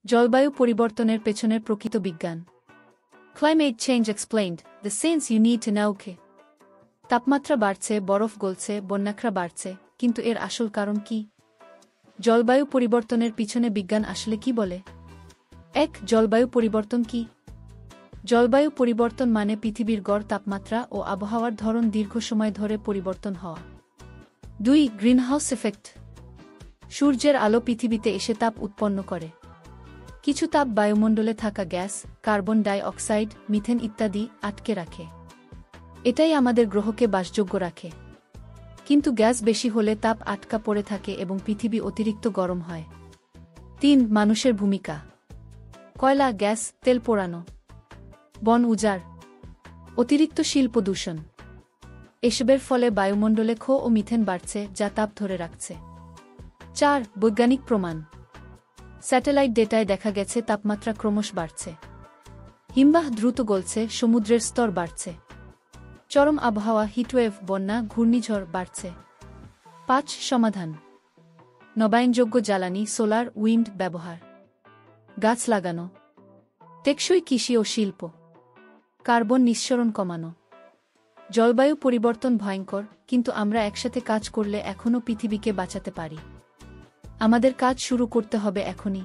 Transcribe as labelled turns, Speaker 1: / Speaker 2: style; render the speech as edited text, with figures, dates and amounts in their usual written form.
Speaker 1: জলবায়ু পরিবর্তনের পেছনের প্রকৃত বিজ্ঞান। Climate change explained, the science you need to know. তাপমাত্রা বাড়ছে, বরফ গলছে, বন্যাক্রা বাড়ছে, কিন্তু এর আসল কারণ কি? জলবায়ু পরিবর্তনের পিছনে বিজ্ঞান আসলে কি বলে? ১. জলবায়ু পরিবর্তন কি? জলবায়ু পরিবর্তন মানে পৃথিবীর গড় তাপমাত্রা ও আবহাওয়ার ধরন দীর্ঘ সময় ধরে পরিবর্তন হওয়া। ২. Greenhouse effect. সূর্যের আলো পৃথিবীতে এসে তাপ উৎপন্ন করে। কিছু তাপ বায়ুমণ্ডলে থাকা gas, carbon die oxide, methane ইত্যাদি আটকে রাখে। এটাই আমাদের গ্রহকে বাসযোগ্য রাখে। কিন্তু গ্যাস বেশি হলে তাপ আটকা পড়ে থাকে এবং পৃথিবী অতিরিক্ত গরম হয়। ৩. মানুষের ভূমিকা। কয়লা, গ্যাস, তেল পোড়ানো, বন উজাড়, অতিরিক্ত শিল্প দূষণ। এসবের ফলে বায়ুমণ্ডলে ক্ষো ও মিথেন বাড়ছে, যা তাপ ধরে রাখছে। ৪. বৈজ্ঞানিক প্রমাণ। স্যাটেলাইট ডেটায় দেখা গেছে তাপমাত্রা ক্রমশ বাড়ছে। হিমবাহ দ্রুত গলছে, সমুদ্রের স্তর বাড়ছে। চরম আবহাওয়া, হিটওয়েভ, বন্যা, ঘূর্ণিঝড় বাড়ছে। ৫. সমাধান। নবায়নযোগ্য জ্বালানি, সোলার, উইন্ড ব্যবহার, গাছ লাগানো, টেকসই কৃষি ও শিল্প, কার্বন নিঃসরণ কমানো। জলবায়ু পরিবর্তন ভয়ঙ্কর, কিন্তু আমরা একসাথে কাজ করলে এখনও পৃথিবীকে বাঁচাতে পারি। আমাদের কাজ শুরু করতে হবে এখনই।